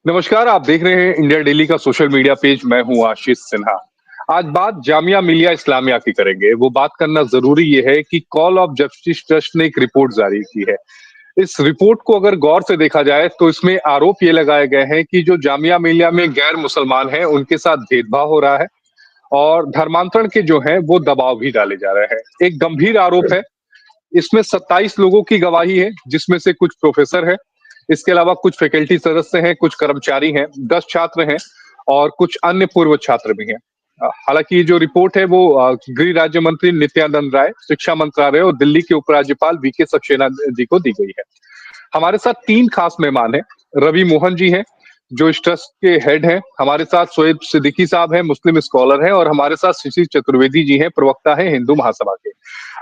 नमस्कार, आप देख रहे हैं इंडिया डेली का सोशल मीडिया पेज। मैं हूं आशीष सिन्हा। आज बात जामिया मिलिया इस्लामिया की करेंगे। वो बात करना जरूरी ये है कि कॉल ऑफ जस्टिस ट्रस्ट ने एक रिपोर्ट जारी की है। इस रिपोर्ट को अगर गौर से देखा जाए तो इसमें आरोप ये लगाए गए हैं कि जो जामिया मिलिया में गैर मुसलमान हैं उनके साथ भेदभाव हो रहा है और धर्मांतरण के जो हैं वो दबाव भी डाले जा रहे हैं। एक गंभीर आरोप है। इसमें 27 लोगों की गवाही है, जिसमें से कुछ प्रोफेसर हैं। इसके अलावा कुछ फैकल्टी सदस्य हैं, कुछ कर्मचारी हैं, 10 छात्र हैं और कुछ अन्य पूर्व छात्र भी हैं। हालांकि ये जो रिपोर्ट है वो गृह राज्य मंत्री नित्यानंद राय, शिक्षा मंत्रालय और दिल्ली के उपराज्यपाल वीके सक्सेना जी को दी गई है। हमारे साथ 3 खास मेहमान हैं। रवि मोहन जी हैं, जो इस ट्रस्ट के हेड हैं। हमारे साथ शोएब सिद्दीकी साहब हैं, मुस्लिम स्कॉलर हैं और हमारे साथ शिशिर चतुर्वेदी जी हैं, प्रवक्ता हैं हिंदू महासभा के।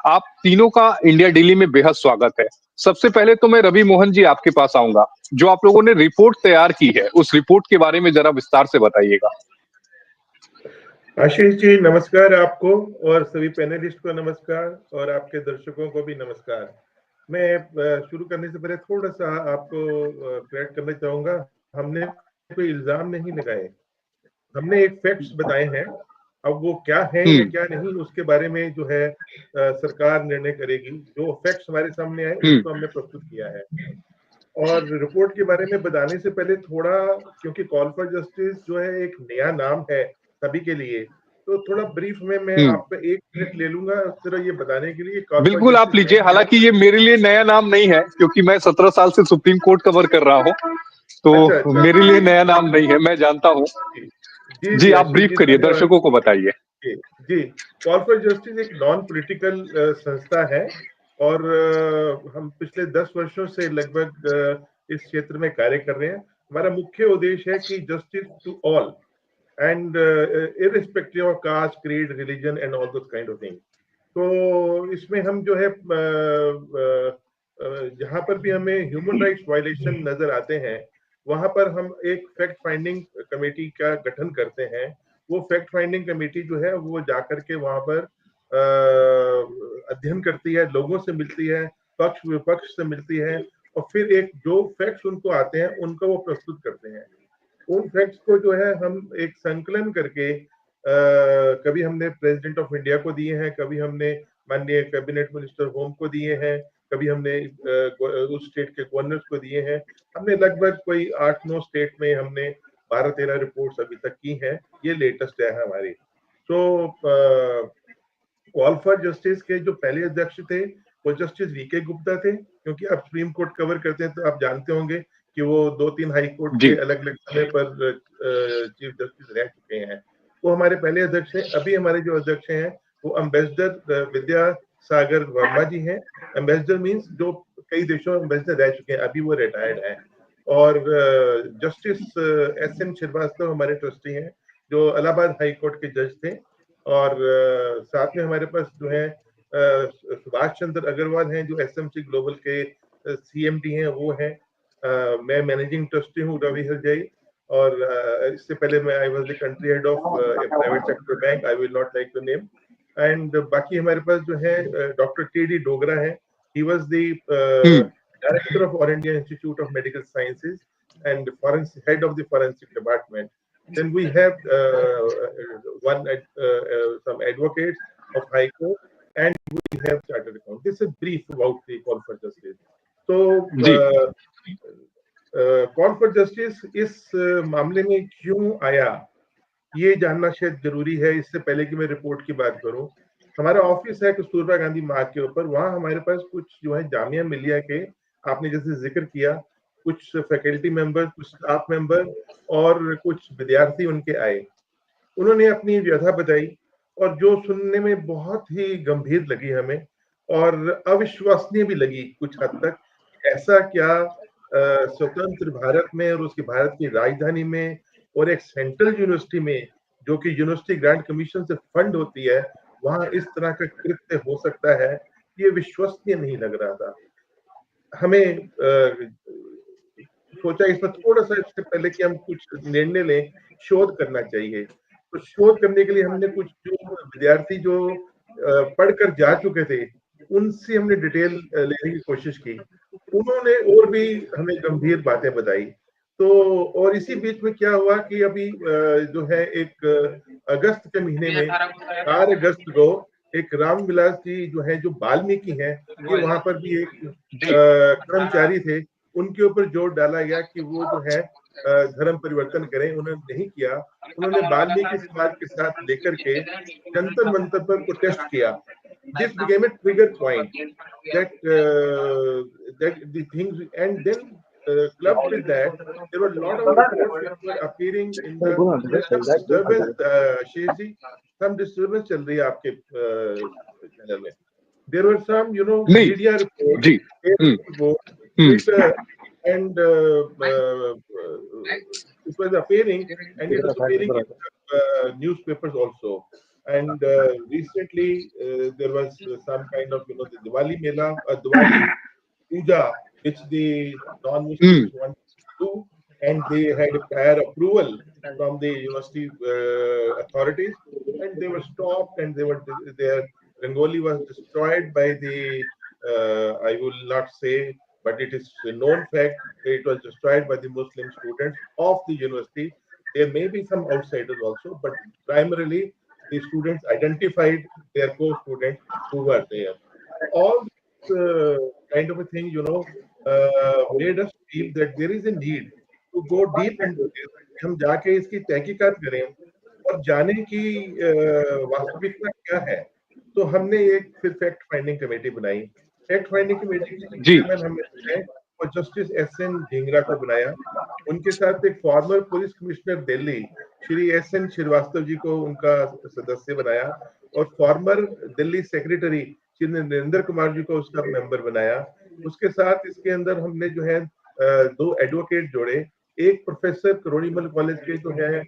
आप तीनों का इंडिया डेली में बेहद स्वागत है। सबसे पहले तो मैं रवि मोहन जी आपके पास आऊंगा। जो आप लोगों ने रिपोर्ट तैयार की है, उस रिपोर्ट के बारे में जरा विस्तार से बताइएगा। आशीष जी नमस्कार आपको और सभी पैनलिस्ट को नमस्कार और आपके दर्शकों को भी नमस्कार। मैं शुरू करने से पहले थोड़ा सा आपको क्रेडिट करना चाहूंगा। हमने कोई इल्जाम नहीं लगाए, हमने एक फैक्ट्स बताए हैं। अब वो क्या है या क्या नहीं उसके बारे में जो है सरकार निर्णय करेगी। जो फैक्ट्स हमारे सामने आए उसको हमने प्रस्तुत किया है। और रिपोर्ट के बारे में बताने से पहले थोड़ा, क्योंकि कॉल फॉर जस्टिस जो है एक नया नाम है सभी के लिए, तो थोड़ा ब्रीफ में मैं आप पे 1 मिनट ले लूंगा सिर्फ ये बताने के लिए कॉल फॉर बिल्कुल आप जस्टिस लीजिए। है क्या। हालांकि ये मेरे लिए नया नाम नहीं है, क्योंकि मैं 17 साल से सुप्रीम कोर्ट कवर कर रहा हूँ, अच्छा तो अच्छा मेरे लिए नया नाम नहीं है, मैं जानता हूँ। जी जी जी, जी आप आशीष ब्रीफ जी करिए, धन्यवाद। दर्शकों को बताइए। जी जी कॉल फॉर जस्टिस एक नॉन पॉलिटिकल संस्था है और हम पिछले 10 वर्षों से लगभग इस क्षेत्र में कार्य कर रहे हैं। हमारा मुख्य उद्देश्य है कि justice to all and irrespective of caste, creed, religion and all those kind of things. तो इसमें हम जो है जहाँ पर भी हमें ह्यूमन राइट्स वायलेशन नजर आते हैं वहां पर हम एक फैक्ट फाइंडिंग कमेटी का गठन करते हैं। वो फैक्ट फाइंडिंग कमेटी जो है वो जाकर के वहां पर अध्ययन करती है, लोगों से मिलती है, पक्ष विपक्ष से मिलती है और फिर एक जो फैक्ट्स उनको आते हैं उनको वो प्रस्तुत करते हैं। उन फैक्ट्स को जो है हम एक संकलन करके कभी हमने प्रेसिडेंट ऑफ इंडिया को दिए हैं, कभी हमने माननीय कैबिनेट मिनिस्टर होम को दिए हैं, कभी हमने उस स्टेट के गवर्नर्स को दिए हैं। हमने लगभग कोई 8-9 स्टेट में हमने 12-13 रिपोर्ट्स अभी तक की हैं। ये लेटेस्ट है हमारी। तो कॉल फॉर जस्टिस के जो पहले अध्यक्ष थे वो जस्टिस वीके गुप्ता थे। क्योंकि आप सुप्रीम कोर्ट कवर करते हैं तो आप जानते होंगे कि वो 2-3 हाई कोर्ट के जी। अलग अलग समय पर चीफ जस्टिस रह चुके हैं। वो हमारे पहले अध्यक्ष हैं। अभी हमारे जो अध्यक्ष हैं वो अम्बेसडर विद्या सागर वर्मा जी हैं। अम्बेसडर मीन्स जो कई देशों में अम्बेसडर रह चुके हैं, अभी वो रिटायर्ड हैं। और जस्टिस एस एन श्रीवास्तव हमारे ट्रस्टी हैं जो इलाहाबाद हाई कोर्ट के जज थे। और साथ में हमारे पास जो है सुभाष चंद्र अग्रवाल हैं जो एसएमसी ग्लोबल के सीएमडी हैं, वो हैं। मैं मैनेजिंग ट्रस्टी हूँ रवि हरजाई। और इससे पहले मैं I was the country head of A private sector bank, I will not like the name. And बाकी हमारे पास जो है डॉक्टर टी डी डोगरा है। He was the director of all India institute of medical sciences and head of the forensic department. Then we have some advocates of High Court, and we have chartered account. This is brief about the call for justice. So जी। Call for justice इस मामले में क्यों आया ये जानना शायद जरूरी है। इससे पहले कि मैं रिपोर्ट की बात करूं, हमारा ऑफिस है कस्तूरबा गांधी मार्ग के ऊपर। वहां हमारे पास कुछ जो है जामिया मिलिया के, आपने जैसे जिक्र किया, कुछ फैकल्टी मेंबर, कुछ स्टाफ मेंबर और कुछ विद्यार्थी उनके आए। उन्होंने अपनी व्यथा बताई और जो सुनने में बहुत ही गंभीर लगी हमें और अविश्वसनीय भी लगी कुछ हद तक। ऐसा क्या स्वतंत्र भारत में और उसकी भारत की राजधानी में और एक सेंट्रल यूनिवर्सिटी में जो कि यूनिवर्सिटी ग्रांट कमीशन से फंड होती है, वहां इस तरह का कृत्य हो सकता है, ये विश्वसनीय नहीं लग रहा था हमें। सोचा इसमें थोड़ा सा इससे पहले कि हम कुछ निर्णय लें, शोध करना चाहिए। तो शोध करने के लिए हमने कुछ जो विद्यार्थी जो पढ़कर जा चुके थे उनसे हमने डिटेल लेने की कोशिश की। उन्होंने और भी हमें गंभीर बातें बताई। तो और इसी बीच में क्या हुआ कि अभी जो है एक अगस्त के महीने में 4 अगस्त को एक रामविलास जी जो है, जो वाल्मीकि हैं, ये वहां पर भी एक कर्मचारी थे, उनके ऊपर जोर डाला गया कि वो जो है धर्म परिवर्तन करें। उन्होंने नहीं किया। उन्होंने वाल्मीकि समाज के साथ लेकर के जंतर मंतर पर प्रोटेस्ट किया। This became a trigger point that the things, and then clubbed with that, there were a lot of reports which were appearing in the some disturbance. Shezi, some disturbance चल रही है आपके चैनल में. There were some, नहीं media reports, ji reports with and it was appearing, and it was appearing in newspapers also. And recently there was some kind of, the Diwali Mela, Diwali Puja, which the non-Muslims wanted to do, and they had a prior approval from the university authorities, and they were stopped, and their Rangoli was destroyed by the, I will not say, but it is a known fact, it was destroyed by the Muslim students of the university. There may be some outsiders also, but primarily the students identified their co-students who were there. All this kind of a thing, made us feel that there is a need to go deep into this. हम जाके इसकी तहकीकात करें और जाने की वास्तविकता क्या है। तो हमने एक फिर फैक्ट फाइंडिंग कमेटी बनाई। फैक्ट फाइंडिंग कमेटी के जी चेयरमैन हमने बनाए और जस्टिस एस.एन. ढींगरा को बनाया। उनके साथ एक former police commissioner Delhi Shri S N. Srivastava ji को उनका सदस्य बनाया और फॉर्मर दिल्ली सेक्रेटरी श्री नरेंद्र कुमार जी को उसका मेंबर बनाया। उसके साथ इसके अंदर हमने जो है 2 एडवोकेट जोड़े। एक प्रोफेसर करोड़ीमल कॉलेज के जो है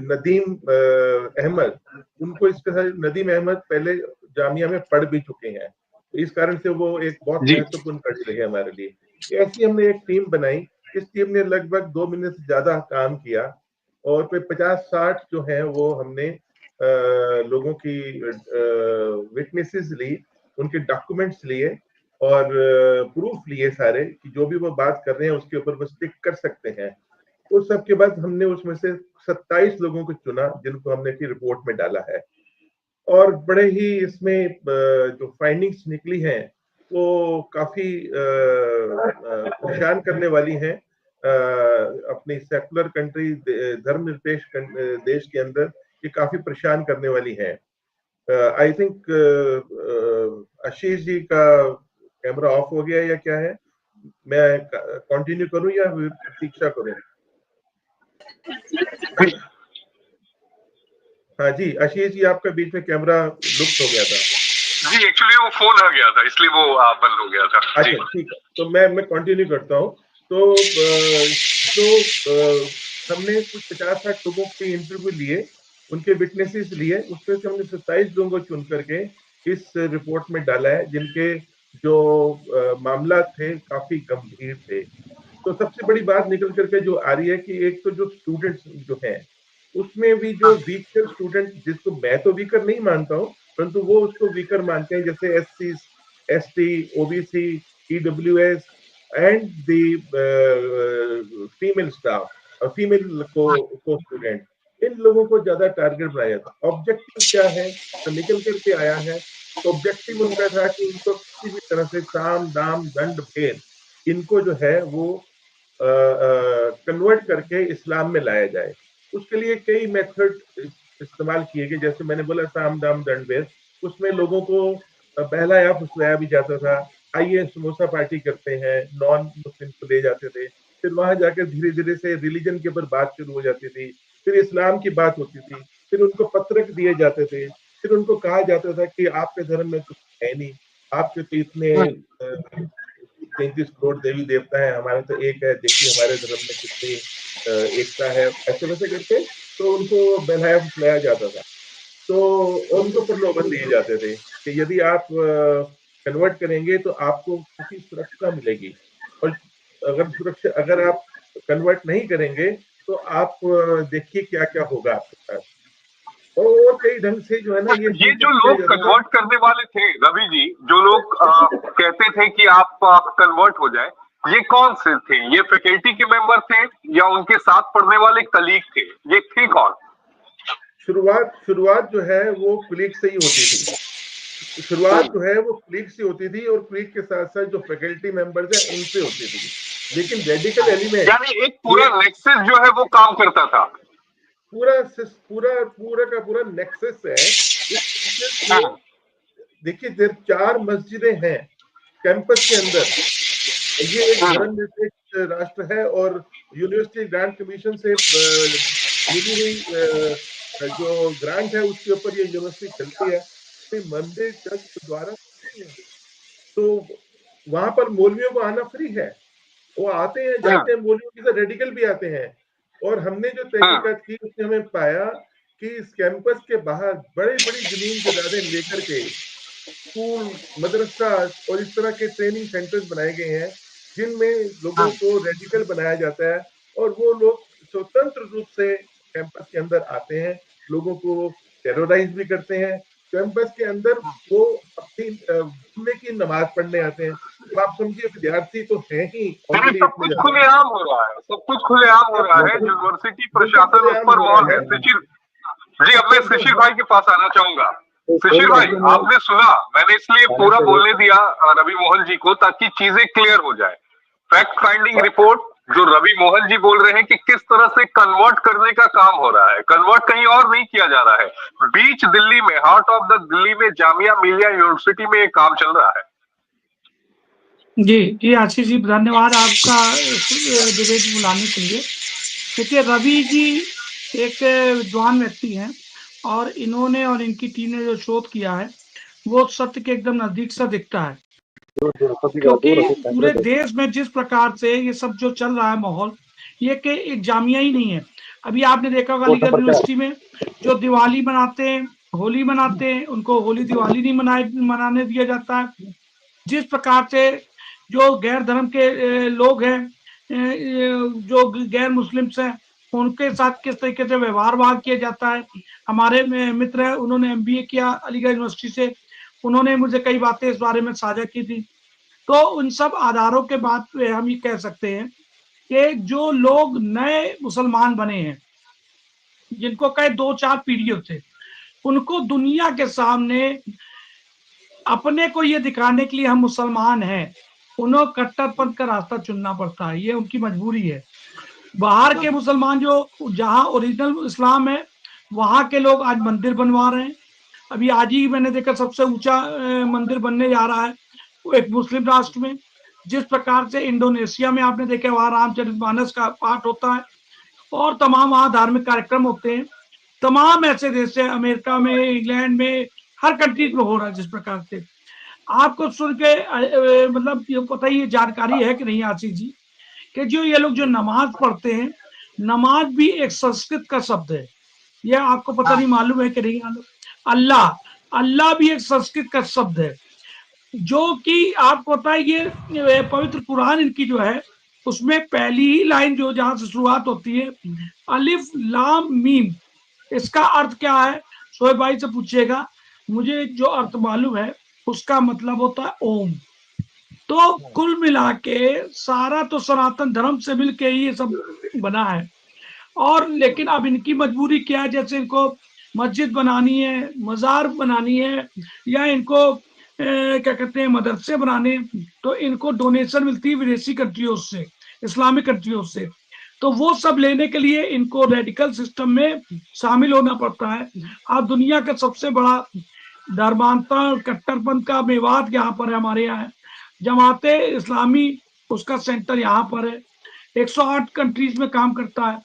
नदीम अहमद, उनको इसके साथ नदीम अहमद पहले जामिया में पढ़ भी चुके हैं, तो इस कारण से वो एक बहुत जी महत्वपूर्ण कड़ी रहे हमारे लिए। ऐसी हमने एक टीम बनाई। इस टीम ने लगभग 2 महीने से ज्यादा काम किया और फिर 50-60 जो है वो हमने लोगों की विटनेसेस ली, उनके डॉक्यूमेंट्स लिए और प्रूफ लिए सारे कि जो भी वो बात कर रहे हैं उसके ऊपर वो स्टिक कर सकते हैं। उस सब के बाद हमने उसमें से 27 लोगों को चुना जिनको हमने की रिपोर्ट में डाला है और बड़े ही इसमें जो फाइंडिंग्स निकली हैं वो काफी परेशान करने वाली हैं। अपनी सेकुलर कंट्री, धर्मनिरपेक्ष देश के अंदर ये काफी परेशान करने वाली है। आई थिंक आशीष जी का कैमरा ऑफ हो गया या क्या है? मैं कंटिन्यू करूं या प्रतीक्षा करूं? हाँ जी, आशीष जी आपका बीच में कैमरा लुप्त हो गया था। जी एक्चुअली वो फोन आ गया था इसलिए वो बंद हो गया था। अच्छा ठीक है, तो मैं कंटिन्यू करता हूँ। तो हमने कुछ 50-60 लोगों के इंटरव्यू लिए, उनके विटनेसेस लिए, उसमें से हमने 27 लोगों को चुन करके इस रिपोर्ट में डाला है जिनके जो मामला थे काफी गंभीर थे। तो सबसे बड़ी बात निकल करके जो आ रही है कि एक तो जो स्टूडेंट्स जो हैं उसमें भी जो वीकर स्टूडेंट, जिसको मैं तो वीकर नहीं मानता हूँ परंतु वो उसको वीकर मानते हैं, जैसे SC, ST, OBC, EWS and the female staff, female को स्टूडेंट, इन लोगों को ज्यादा टारगेट बनाया था। ऑब्जेक्टिव क्या है तो निकल करके आया है। तो ऑब्जेक्टिव उनका था कि इनको किसी भी तरह से साम दाम दंड भेद इनको जो है वो कन्वर्ट करके इस्लाम में लाया जाए। उसके लिए कई मेथड इस्तेमाल किए गए, जैसे मैंने बोला साम दाम दंड भेद। उसमें लोगों को बहलाया फुसलाया भी जाता था। आइए समोसा पार्टी करते हैं, नॉन मुस्लिम को ले जाते थे, फिर वहां जाकर धीरे धीरे से रिलीजन के ऊपर बात शुरू हो जाती थी, फिर इस्लाम की बात होती थी, फिर उनको पत्रक दिए जाते थे, फिर उनको कहा जाता था कि आपके धर्म में कुछ है नहीं, आपके तो इतने 33 करोड़ देवी देवता है, हमारे तो एक है, देखिए हमारे धर्म में कितनी एकता है, ऐसे वैसे करके तो उनको बहलाया फुसलाया जाता था। तो उनको प्रलोभन दिए जाते थे कि यदि आप कन्वर्ट करेंगे तो आपको काफी सुरक्षा मिलेगी, और अगर आप कन्वर्ट नहीं करेंगे तो आप देखिए क्या क्या होगा आपके साथ। और कई ढंग से जो है ना ये जो लोग कन्वर्ट करने वाले थे रवि जी, जो लोग कहते थे कि आप कन्वर्ट हो जाए, ये कौन से थे? ये फैकल्टी के मेंबर थे या उनके साथ पढ़ने वाले कलीग थे? ये थे कौन? शुरुआत जो है वो कुलीग से ही होती थी। शुरुआत जो है वो कुलीग से होती थी और कुलीग के साथ साथ जो फैकल्टी मेंबर्स है उनसे होती थी। लेकिन रेडिकल एलिमेंट यानी एक पूरा नेक्सस जो है वो काम करता था। पूरा का पूरा नेक्सस है। देखिए 4 मस्जिदें हैं कैंपस के अंदर। ये एक धर्मनिरपेक्ष राष्ट्र है और यूनिवर्सिटी ग्रांट कमीशन से मिली हुई जो ग्रांट है उसके ऊपर ये यूनिवर्सिटी चलती है। मंदिर चर्च गुरुद्वारा तो वहां पर मौलवियों को आना फ्री है। वो आते हैं जाते हैं, मौलवियों के साथ रेडिकल भी आते हैं। और हमने जो तहकीकात की उसमें हमें पाया कि इस कैंपस के बाहर बड़ी बड़ी जमीन जायदादें लेकर के स्कूल, मदरसा और इस तरह के ट्रेनिंग सेंटर्स बनाए गए हैं जिनमें लोगों को रेडिकल बनाया जाता है और वो लोग स्वतंत्र रूप से कैंपस के अंदर आते हैं, लोगों को टेरराइज भी करते हैं। कैंपस के अंदर वो अपनी जुम्मे की नमाज पढ़ने आते हैं। तो आप समझिए विद्यार्थी तो है ही ऑलरेडी सब कुछ खुलेआम हो रहा है, सब कुछ खुलेआम हो रहा है। यूनिवर्सिटी प्रशासन उस पर मौन है। शिशिर जी, अब मैं शिशिर भाई के पास आना चाहूंगा। शिशिर भाई, आपने सुना, मैंने इसलिए पूरा बोलने दिया रवि मोहन जी को ताकि चीजें क्लियर हो जाए। फैक्ट फाइंडिंग रिपोर्ट जो रवि मोहन जी बोल रहे हैं कि किस तरह से कन्वर्ट करने का काम हो रहा है, कन्वर्ट कहीं और नहीं किया जा रहा है। बीच दिल्ली में, हार्ट ऑफ द दिल्ली में जामिया मिलिया यूनिवर्सिटी में ये काम चल रहा है। जी जी आशीष जी, धन्यवाद आपका डिबेट बुलाने के लिए। देखिए रवि जी एक विद्वान व्यक्ति हैं और इन्होंने और इनकी टीम ने जो शोध किया है वो सत्य के एकदम नजदीक से दिखता है। क्योंकि पूरे देश में जिस प्रकार से ये सब जो चल रहा है माहौल, ये कि एक जामिया ही नहीं है। अभी आपने देखा होगा अलीगढ़ यूनिवर्सिटी में जो दिवाली मनाते हैं, होली मनाते हैं, उनको होली दिवाली नहीं मनाने दिया जाता है। जिस प्रकार से जो गैर धर्म के लोग हैं, जो गैर मुस्लिम्स हैं, उनके साथ किस तरीके से व्यवहार किया जाता है। हमारे मित्र हैं, उन्होंने MBA किया अलीगढ़ यूनिवर्सिटी से, उन्होंने मुझे कई बातें इस बारे में साझा की थी। तो उन सब आधारों के बाद हम ये कह सकते हैं कि जो लोग नए मुसलमान बने हैं, जिनको कहे 2-4 पीढ़ियों से, उनको दुनिया के सामने अपने को ये दिखाने के लिए हम मुसलमान हैं, उन्हें कट्टरपंथ का रास्ता चुनना पड़ता है। ये उनकी मजबूरी है। बाहर के मुसलमान जो जहां ओरिजिनल इस्लाम है, वहां के लोग आज मंदिर बनवा रहे हैं। अभी आज ही मैंने देखा सबसे ऊंचा मंदिर बनने जा रहा है एक मुस्लिम राष्ट्र में। जिस प्रकार से इंडोनेशिया में आपने देखा वहां रामचरितमानस का पाठ होता है और तमाम वहां धार्मिक कार्यक्रम होते हैं। तमाम ऐसे देश है, अमेरिका में, इंग्लैंड में, हर कंट्रीज में हो रहा है। जिस प्रकार से आपको सुन के मतलब ये पता ही जानकारी है कि नहीं आशीष जी, कि जो ये लोग जो नमाज पढ़ते हैं, नमाज भी एक संस्कृत का शब्द है। यह आपको पता नहीं, मालूम है कि नहीं? अल्लाह, अल्लाह भी एक संस्कृत का शब्द है, जो कि आपको पता है ये पवित्र कुरान इनकी जो है उसमें पहली ही लाइन जो जहां से शुरुआत होती है, अलिफ लाम मीम, इसका अर्थ क्या है? शोएब भाई से पूछिएगा, मुझे जो अर्थ मालूम है उसका मतलब होता है ओम। तो कुल मिला के सारा तो सनातन धर्म से मिलके ही ये सब बना है। और लेकिन अब इनकी मजबूरी क्या है? जैसे इनको मस्जिद बनानी है, मजार बनानी है, या इनको क्या कहते हैं मदरसे बनाने, तो इनको डोनेशन मिलती है विदेशी कंट्रियों से, इस्लामिक कंट्रियों से। तो वो सब लेने के लिए इनको रेडिकल सिस्टम में शामिल होना पड़ता है। आज दुनिया का सबसे बड़ा धर्मांतरण कट्टरपंथ का मेवात यहाँ पर है, हमारे यहाँ है। जमाते इस्लामी उसका सेंटर यहाँ पर है, 108 कंट्रीज में काम करता है।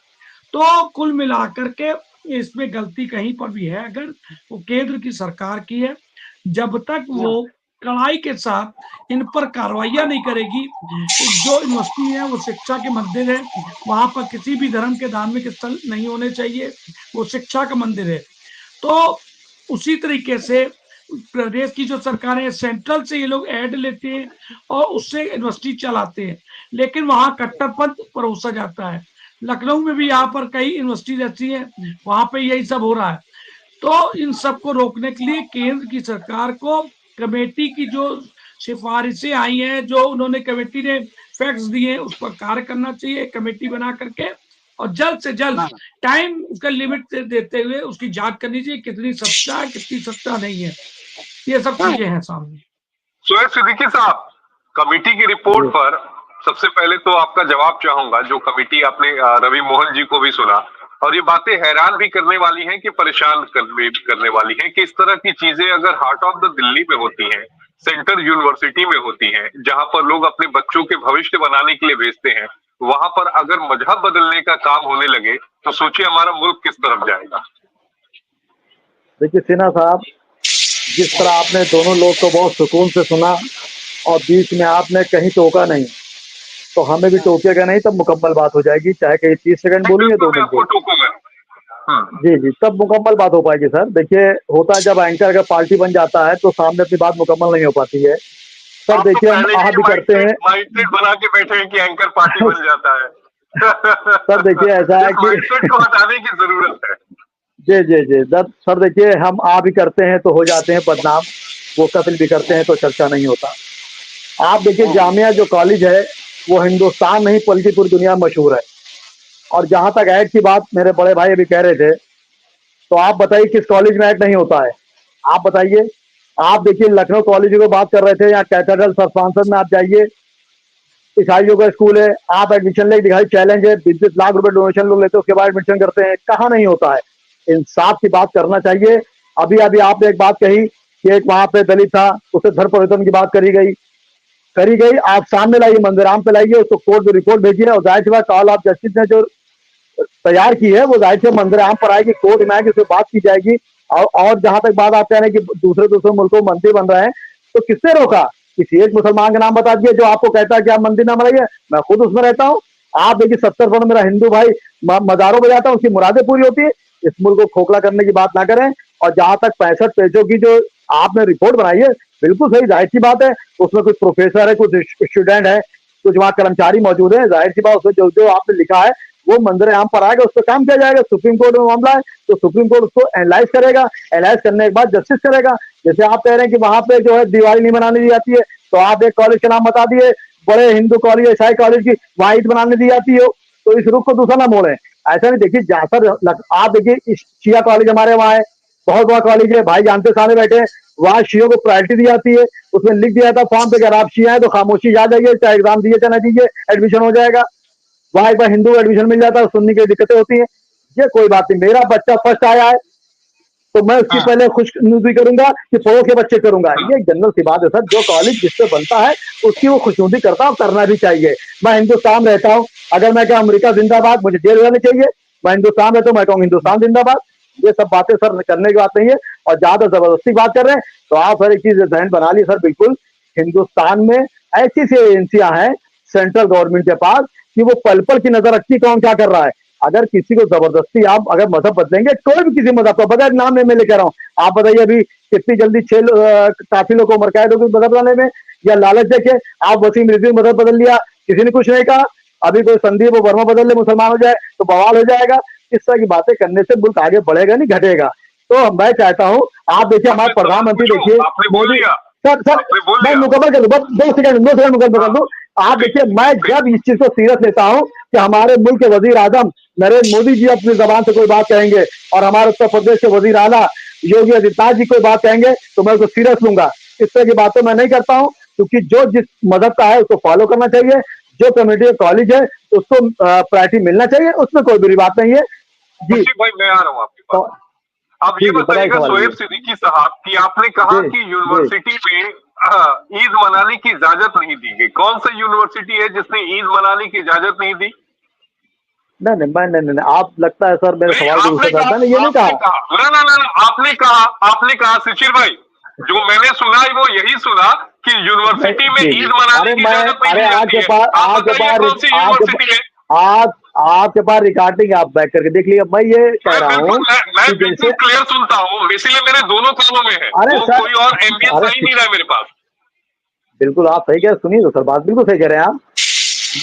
तो कुल मिलाकर के इसमें गलती कहीं पर भी है अगर वो केंद्र की सरकार की है। जब तक वो कड़ाई के साथ इन पर कार्रवाइयां नहीं करेगी, जो यूनिवर्सिटी है वो शिक्षा के मंदिर है, वहां पर किसी भी धर्म के धार्मिक स्थल नहीं होने चाहिए, वो शिक्षा का मंदिर है। तो उसी तरीके से प्रदेश की जो सरकार है, सेंट्रल से ये लोग ऐड लेते हैं और उससे यूनिवर्सिटी चलाते हैं, लेकिन वहां कट्टरपंथ परोसा जाता है। लखनऊ में भी यहाँ पर कई यूनिवर्सिटी ऐसी है, वहां पे यही सब हो रहा है। तो इन सबको रोकने के लिए केंद्र की सरकार को कमेटी की जो सिफारिशें आई हैं, जो उन्होंने कमेटी ने फैक्ट्स दिए उस पर कार्य करना चाहिए, कमेटी बना करके, और जल्द से जल्द टाइम उसका लिमिट देते हुए उसकी जांच करनी चाहिए, कितनी सत्ता है कितनी सत्ता नहीं है, ये सब चीजें हैं सामने। शोएब सिद्दीकी साहब, कमेटी की रिपोर्ट पर सबसे पहले तो आपका जवाब चाहूंगा। जो कमेटी आपने रवि मोहन जी को भी सुना, और ये बातें हैरान भी करने वाली हैं कि परेशान करने वाली हैं कि इस तरह की चीजें अगर हार्ट ऑफ द दिल्ली में होती हैं, सेंट्रल यूनिवर्सिटी में होती हैं, जहां पर लोग अपने बच्चों के भविष्य बनाने के लिए भेजते हैं, वहां पर अगर मजहब बदलने का काम होने लगे तो सोचिए हमारा मुल्क किस तरफ जाएगा। देखिए सिन्हा साहब, जिस तरह आपने दोनों लोग को बहुत सुकून से सुना और बीच में आपने कहीं टोका नहीं, तो हमें भी टोकेगा नहीं, तब मुकम्मल बात हो जाएगी। चाहे कहीं 30 सेकंड बोलिए 2 मिनट जी जी, तब मुकम्मल बात हो पाएगी। सर देखिए, होता है जब एंकर अगर पार्टी बन जाता है तो सामने अपनी बात मुकम्मल नहीं हो पाती है। सर देखिए, हम आप भी करते हैं, बना के बैठे हैं कि एंकर पार्टी बन जाता है। सर देखिए ऐसा है कि को हटाने की जरूरत है। जी जी जी, सर देखिए, हम आप भी करते हैं तो हो जाते हैं बदनाम, वो कत्ल भी करते हैं तो चर्चा नहीं होता। आप देखिए, जामिया जो कॉलेज है वो हिंदुस्तान नहीं बल्कि पूरी दुनिया में मशहूर है। और जहां तक ऐड की बात मेरे बड़े भाई अभी कह रहे थे, तो आप बताइए किस कॉलेज में ऐड नहीं होता है? आप बताइए। आप देखिए, लखनऊ कॉलेज की बात कर रहे थे, यहाँ कैथेड्रल संसद में आप जाइए, ईसाइयों का स्कूल है, आप एडमिशन ले दिखाई, चैलेंज है, 20 लाख रुपए डोनेशन लोग लेते हैं, उसके बाद एडमिशन करते हैं। कहाँ नहीं होता है? इंसाफ की बात करना चाहिए। अभी अभी आपने एक बात कही कि एक वहां पे दलित था, उसे धर्म परिवर्तन की बात करी गई, आप सामने लाइए, मंदिराम पे लाइए, उसको कोर्ट में रिपोर्ट भेजिए, और जाहिर सी बात कॉल ऑफ जस्टिस ने जो तैयार की है वो जाहिर से मंदिराम पर आएगी, कोर्ट में आएगी, उससे बात की जाएगी। और जहां तक बात आते हैं कि दूसरे मुल्कों में मंदिर बन रहे हैं, तो किसने रोका? किसी एक मुसलमान का नाम बता दिए जो आपको कहता है कि आप मंदिर ना बनाइए। मैं खुद उसमें रहता हूँ। आप देखिए, 70% मेरा हिंदू भाई मजारों में जाता है, उसकी मुरादें पूरी होती है। इस मुल्क को खोखला करने की बात ना करें। और जहां तक 65 पेजों की जो आपने रिपोर्ट बनाई है, बिल्कुल सही, जाहिर सी बात है, उसमें कुछ प्रोफेसर है, कुछ स्टूडेंट है, कुछ वहाँ कर्मचारी मौजूद है, जाहिर सी बात उसमें जो आपने लिखा है वो मंदिर आम पर आएगा, उस पर काम किया जाएगा। सुप्रीम कोर्ट में मामला है तो सुप्रीम कोर्ट उसको एनालाइज करेगा, एनालाइज करने के बाद जस्टिस करेगा। जैसे आप कह रहे हैं कि वहां पे जो है दिवाली नहीं मनाने दी जाती है, तो आप एक कॉलेज का नाम बता दिए, बड़े हिंदू कॉलेज, ईसाई कॉलेज की, वहां ईद मनाने दी जाती हो, तो इस रुख को दूसरा ना मोड़े। ऐसा नहीं, देखिए जहाँ पर आप देखिए शिया कॉलेज हमारे वहाँ है, बहुत बड़ा कॉलेज है, भाई जानते सामने बैठे हैं, वहाँ शियों को प्रायोरिटी दी जाती है। उसमें लिख दिया था फॉर्म पे कि अगर आप शिया है तो खामोशी जा जाइए, चाहे एग्जाम दिए चाहे ना दीजिए, एडमिशन हो जाएगा। वहां एक बार हिंदू एडमिशन मिल जाता है, सुनने की दिक्कतें होती है। ये कोई बात नहीं, मेरा बच्चा फर्स्ट आया है तो मैं उसकी पहले खुशनुदी करूंगा कि पड़ोस के बच्चे करूंगा। ये जनरल सी बात है सर, जो कॉलेज जिससे बनता है उसकी वो खुशनुदी करता है, करना भी चाहिए। मैं हिंदुस्तान रहता हूँ, अगर मैं क्या अमेरिका जिंदाबाद, मुझे जेल जाने चाहिए? मैं हिंदुस्तान रहता हूँ, मैं कहूँ हिंदुस्तान जिंदाबाद। ये सब बातें सर करने की बात नहीं है। और ज्यादा जबरदस्ती बात कर रहे हैं तो आप सर एक चीज जहन बना ली सर, बिल्कुल हिंदुस्तान में ऐसी सी एजेंसियां हैं सेंट्रल गवर्नमेंट के पास कि वो पल पल की नजर रखती कौन क्या कर रहा है। अगर किसी को जबरदस्ती आप अगर मजहब बदलेंगे, कोई भी किसी मजहब का, बगैर नाम में मैं लेकर रहा हूँ, आप बताइए अभी कितनी जल्दी 6 काफिलों को मरकायद होगी मजहब बदलने में, या लालच देखे आप वसीम रिजवी मजहब बदल लिया, किसी ने कुछ नहीं कहा। अभी कोई संदीप वर्मा बदल ले, मुसलमान हो जाए तो बवाल हो जाएगा। इस तरह की बातें करने से मुल्क आगे बढ़ेगा नहीं घटेगा। तो मैं चाहता हूँ, आप देखिए हमारे प्रधानमंत्री देखिए मोदी, सर मैं मुकम्मल कर दूं, बस 2 सेकंड मुकम्मल कर दूं। आप देखिए, मैं जब इस चीज को सीरियस लेता हूँ कि हमारे मुल्क के वजीर आजम नरेंद्र मोदी जी अपनी जबान से कोई बात कहेंगे और हमारे उत्तर प्रदेश के वजीर आला योगी आदित्यनाथ जी कोई बात कहेंगे तो मैं उसको सीरियस लूंगा। इस तरह की बातें मैं नहीं करता हूँ, क्योंकि जो जिस मदद का है उसको फॉलो करना चाहिए। जो कम्युनिटी कॉलेज है उसको प्रायोरिटी मिलना चाहिए, उसमें कोई बुरी बात नहीं है। जी भाई मैं आ रहा हूँ आपके पास। आप ये बताइएगा शोएब सिद्दीकी साहब कि आपने कहा कि यूनिवर्सिटी में ईद मनाने की इजाजत नहीं दी गई। कौन सा यूनिवर्सिटी है जिसने ईद मनाने की इजाजत नहीं दी? नहीं, आप लगता है सर मेरे सवाल को दूसरा करता है, ये नहीं कहा ना, आपने कहा शिशिर भाई, जो मैंने सुना वो यही सुना कि यूनिवर्सिटी में ईद मनाने की इजाजत नहीं दी जाती है। कौन सी यूनिवर्सिटी है? आपके पास रिकॉर्डिंग आप बैक करके देख लिया। मैं ये कह रहा हूँ, मैं बिल्कुल क्लियर सुनता हूँ, इसलिए मेरे दोनों कानों में है। अरे वो कोई और एम्बियंस ही नहीं रहा मेरे पास। बिल्कुल आप सही कह रहे, सुनिए तो सर, बात बिल्कुल सही कह रहे हैं आप।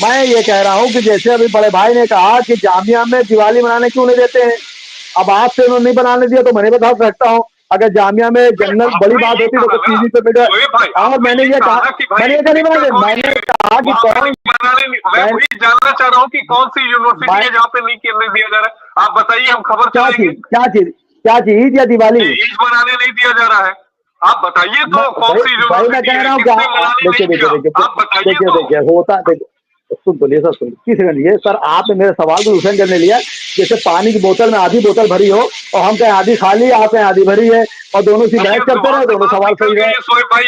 मैं ये कह रहा हूँ कि जैसे अभी बड़े भाई ने कहा कि जामिया में दिवाली मनाने क्यों नहीं देते हैं, अब आपसे उन्होंने नहीं बनाने दिया तो मैंने बता सकता हूँ। अगर जामिया में जनरल बड़ी बात होती तो टीवी पे बेटा, और मैंने ये कहा नहीं बनाने, मैंने कहा कहा कि कौन, मैं वही जानना चाह रहा हूँ कि कौन सी यूनिवर्सिटी है जहाँ पे नहीं दिया जा रहा है। आप बताइए, हम खबर चलाएंगे। क्या चीज ईद या दिवाली? ईद मनाने नहीं दिया जा रहा है, आप बताइए तो कौन सी भाई मैं यूनिवर्सिटी कह है रहा हूँ किसने मनाने नहीं दिया, आप बताइए तो। देखिए होता, सुन तो लिए सर, सुन 30 सेकंड लिए सर। आपने मेरे सवाल को दूसरे करने लिया, जैसे पानी की बोतल में आधी बोतल भरी हो और हम कहें आधी खाली, आप कहें आधी भरी है, और दोनों से बहस करते रहे, दोनों सवाल सही रहे।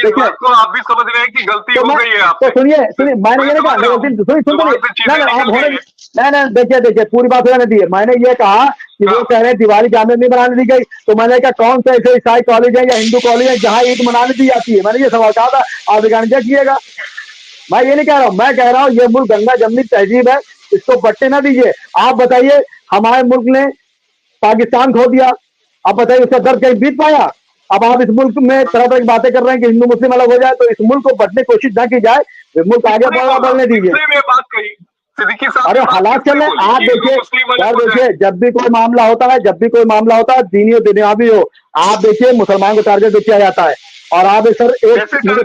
देखिए आप भी समझ रहे हैं कि गलती हो गई है तो सुनिए मैंने ये नहीं कहा गलती, नहीं देखिए पूरी बात होने दी है। मैंने ये कहा कि वो कह रहे हैं दिवाली जामिया नहीं मनाने दी गई, तो मैंने कहा कौन सा ऐसे ईसाई कॉलेज है या हिंदू कॉलेज है जहाँ ईद मनाने दी जाती है? मैंने ये सवाल कहा था, आप चेक किएगा। मैं ये नहीं कह रहा हूँ, मैं कह रहा हूँ ये मुल्क गंगा जमनी तहजीब है, इसको बट्टे ना दीजिए। आप बताइए हमारे मुल्क ने पाकिस्तान खो दिया, अब बताइए उसका दर्द कहीं बीत पाया? अब आप इस मुल्क में तरह तरह की बातें कर रहे हैं कि हिंदू मुस्लिम अलग हो जाए, तो इस मुल्क को बटने की कोशिश ना की जाए, मुल्क आगे बढ़ने दीजिए। अरे हालात चल रहे, आप देखिए यार, देखिए जब भी कोई मामला होता है दीनी और दुनियावी हो, आप देखिए मुसलमान को टारगेट किया जाता है। और आप सर एक देखिए सर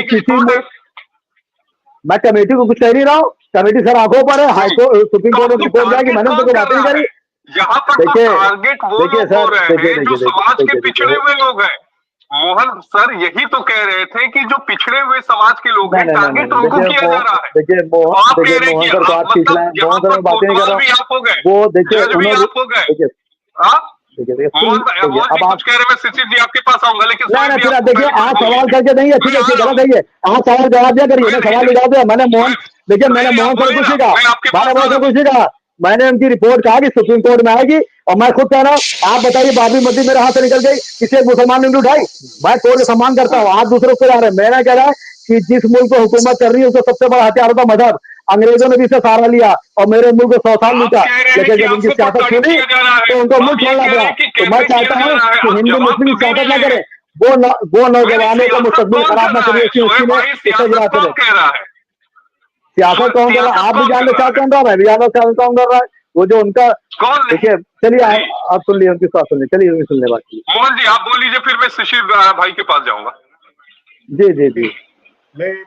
किसी में मैं कमेटी को कुछ कह नहीं रहा हूँ, कमेटी सर आंखों पर है, हाईकोर्ट सुप्रीम कोर्ट में रिपोर्ट जाएगी, मैंने उनको बात नहीं करी। देखिए सर जो समाज के पिछड़े हुए लोग हैं, मोहन सर यही तो कह रहे थे कि जो पिछड़े हुए समाज के लोग हैं टारगेट उनको किया जा रहा है। देखिए मोहन सर को आप पिछला है, मोहन सर में बातें नहीं कर रहा हूँ, वो देखिए अब आप कह रहे हैं शिशिर जी आपके पास आऊंगा, लेकिन फिर देखिए आप सवाल करके नहीं अच्छी गलत है ये, आप सवाल जवाब दिया करिए, मैं सवाल जवाब दिया। मैंने मोहन सर पूछेगा, मैंने उनकी रिपोर्ट कहा कि सुप्रीम कोर्ट में आएगी, और मैं खुद कह रहा हूँ। आप बताइए बाबरी मस्जिद मेरे हाथ से निकल गई, किसी एक मुसलमान ने उंगली उठाई? मैं कोर्ट का सम्मान करता हूँ, आप दूसरों को जा रहे हैं। मैंने कह रहा है कि जिस मुल्क को हुकूमत कर रही है उसका सबसे बड़ा हथियार होता मजहब, अंग्रेजों ने भी इसे सहारा लिया और मेरे मुल्क को 100 साल लूटा, लेकिन जब उनकी सियासत छोड़ी तो उनको मुल्क छोड़ना पड़ा। तो मैं चाहता हूँ कि हिंदू मुस्लिम सियासत ना करें, वो नौजवानों का मुस्तकबिल खराब ना करिए सियासत कौन कर रहा है? आप भी जान लो क्या कौन रहा है, मैं भी जान लो क्या कौन कर रहा है। वो जो उनका देखिए, चलिए आप सुन लिए उनकी बात, सुन ली, चलिए उनकी सुनने बात की। मोहन जी आप बोल लीजिए, फिर मैं शिशिर भाई के पास जाऊंगा। जी मैं ये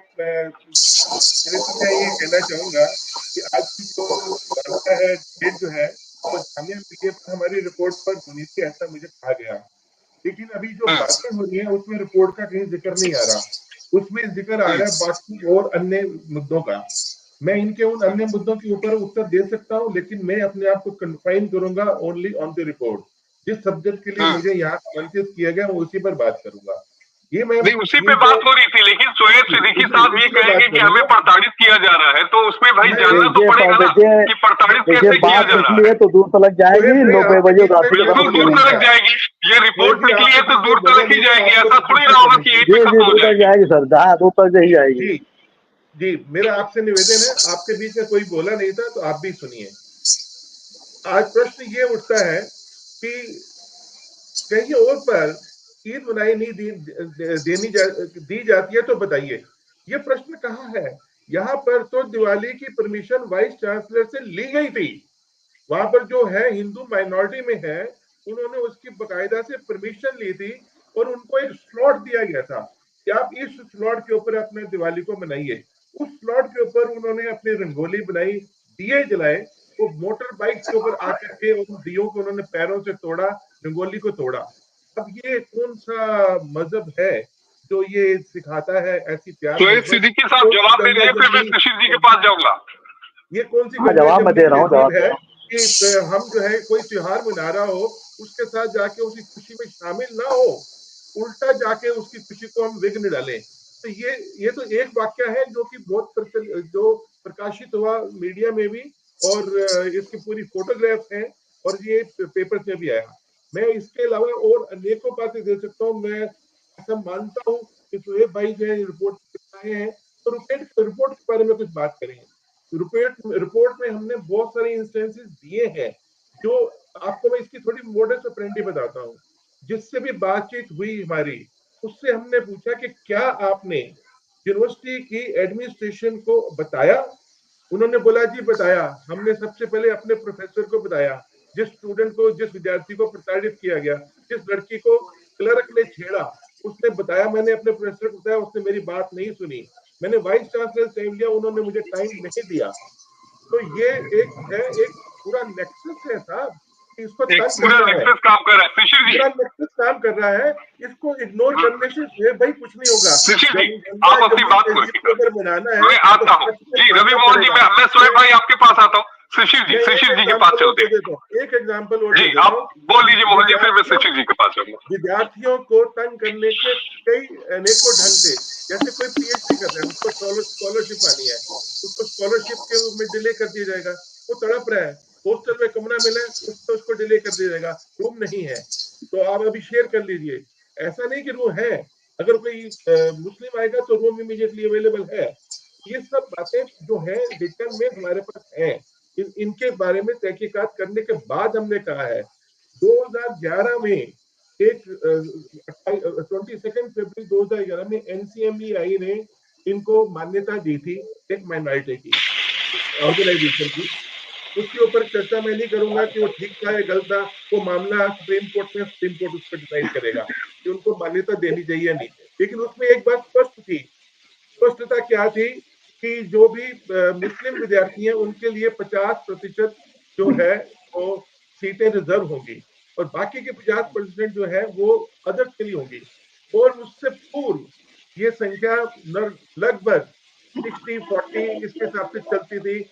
कहना चाहूंगा कि आज की जो वार्ता है, डेट जो है, वो जामिया मिलिया पर हमारी रिपोर्ट पर होनी थी, ऐसा मुझे कहा गया। लेकिन अभी जो बातें हो रही है उसमें रिपोर्ट का कहीं जिक्र नहीं आ रहा, उसमें जिक्र आ रहा है बाकी और अन्य मुद्दों का। मैं इनके उन अन्य मुद्दों के ऊपर उत्तर दे सकता हूं, लेकिन मैं अपने आप को कन्फाइन करूंगा ओनली ऑन द रिपोर्ट। जिस सब्जेक्ट के लिए मुझे यहाँ आमंत्रित किया गया, मैं उसी पर बात करूंगा। ये मैं उसी पे बात हो रही थी, लेकिन शोएब सिद्दीकी साहब ये कहेंगे कि हमें प्रताड़ित किया जा रहा है, तो उसमें भाई जानना तो पड़ेगा ना कि प्रताड़ित कैसे किया जा रहा है। तो दूर तक जाएगी, बिल्कुल दूर तक जाएगी, ये रिपोर्ट निकली है तो दूर तक ही जाएगी, ऐसा थोड़ी ना होगा कि यही खत्म हो जाएगी सर, दूर तक ही जाएगी। जी मेरा आपसे निवेदन है, आपके बीच में कोई बोला नहीं था तो आप भी सुनिए। आज प्रश्न ये उठता है कि कहीं और पर ईद मनाई नहीं दी जाती है तो बताइए, ये प्रश्न कहाँ है? यहाँ पर तो दिवाली की परमिशन वाइस चांसलर से ली गई थी, वहां पर जो है हिंदू माइनॉरिटी में है, उन्होंने उसकी बकायदा से परमिशन ली थी और उनको एक स्लॉट दिया गया था कि आप इस स्लॉट के ऊपर अपने दिवाली को मनाइए। उस स्लॉट के ऊपर उन्होंने अपनी रंगोली बनाई, दिए जलाए, वो मोटर बाइक के ऊपर आकर के उन दियों को उन्होंने पैरों से तोड़ा, रंगोली को तोड़ा। अब ये कौन सा मजहब है जो ये सिखाता है ऐसी प्यार? शोएब सिद्दीकी साहब जवाब दे रहे हैं, फिर मैं शिशिर जी के पास जाऊंगा। ये कौन सी जवाब मैं दे रहा हूँ है कि हम जो है कोई त्योहार मना रहा हो उसके साथ जाके उसकी खुशी में शामिल ना हो, उल्टा जाके उसकी खुशी को हम विघ्न डालें। तो ये तो एक वाक्य है जो कि बहुत जो प्रकाशित हुआ मीडिया में भी, और इसकी पूरी फोटोग्राफ है और ये पेपर में भी आया। मैं इसके अलावा और अनेकों बातें दे सकता हूँ। मैं ऐसा मानता हूँ कि शोएब भाई जो रिपोर्ट आए हैं तो रिपोर्ट के बारे में कुछ बात करें। रिपोर्ट में हमने बहुत सारे इंस्टेंसेस दिए हैं, जो आपको मैं इसकी थोड़ी मोडस ऑपरेंडी बताता हूँ। जिससे भी बातचीत हुई हमारी, उससे हमने पूछा कि क्या आपने यूनिवर्सिटी की एडमिनिस्ट्रेशन को बताया? उन्होंने बोला जी बताया। हमने सबसे पहले अपने प्रोफेसर को बताया, जिस स्टूडेंट को, जिस विद्यार्थी को प्रताड़ित किया गया, जिस लड़की को क्लर्क ने छेड़ा, उसने बताया, मैंने अपने प्रोफेसर को बताया, उसने मेरी बात नहीं सुनी। मैंने वाइस चांसलर से टाइम लिया, उन्होंने मुझे टाइम नहीं दिया। तो ये एक है, एक पूरा नेक्सस है साहब, इसको एक तंग पूरा करना है, नेक्सस काम कर रहा है शिशिर जी। पूरा नेक्सस काम कर रहा है। इसको इग्नोर करने से भाई कुछ नहीं होगा। शिशिर जी, जब आप अपनी बात को तहजीब को अगर बनाना है मैं तो आता हूँ सच में जी, रवि बोलना मोहन जी, पड़ेगा। मैं शोएब भाई आपके पास आता हूँ। शिशिर मैं एक जी के पास एग्जाम्पल और चलते दे हैं देता हूँ, एक एग्जाम्पल और दे जी। देता आप हूँ। बोल लीजिए मोहन जी, फिर मैं विद्यार्थियों शिशिर जी के पास जाऊंगा। विद्यार्थियों को तंग करने के कई अनेकों ढंग से, जैसे कोई पीएचडी कर रहा है, उसको स्कॉलरशिप आनी है, उसको स्कॉलरशिप के में डिले कर दिया जाएगा। वो तड़प रहा है, हॉस्टल में कमरा मिला है, उसको डिले कर दिया जाएगा, रूम नहीं है, तो आप अभी शेयर कर लीजिए। ऐसा नहीं कि रूम है, अगर कोई मुस्लिम आएगा तो रूम इमीडिएटली अवेलेबल है। ये सब बातें जो है रिटर्न में हमारे पास है, इनके बारे में तहकीकात करने के बाद हमने कहा है। 2011 में एक 22 फरवरी 2011 में NCMEI ने इनको मान्यता दी थी, एक माइनॉरिटी की ऑर्गेनाइजेशन की। उसके ऊपर चर्चा मैं नहीं करूंगा कि वो ठीक था या गलत था, वो मामला सुप्रीम कोर्ट में, सुप्रीम कोर्ट उस पर डिसाइड करेगा कि उनको मान्यता देनी चाहिए या नहीं। लेकिन उसमें एक बात स्पष्ट थी, स्पष्टता क्या थी कि जो भी मुस्लिम विद्यार्थी हैं उनके लिए 50% जो है वो सीटें रिजर्व होंगी, और बाकी के 50% जो है वो अदर्स के लिए होंगी। और उससे पूर्व ये संख्या लगभग 60-40 इसके हिसाब से चलती थी।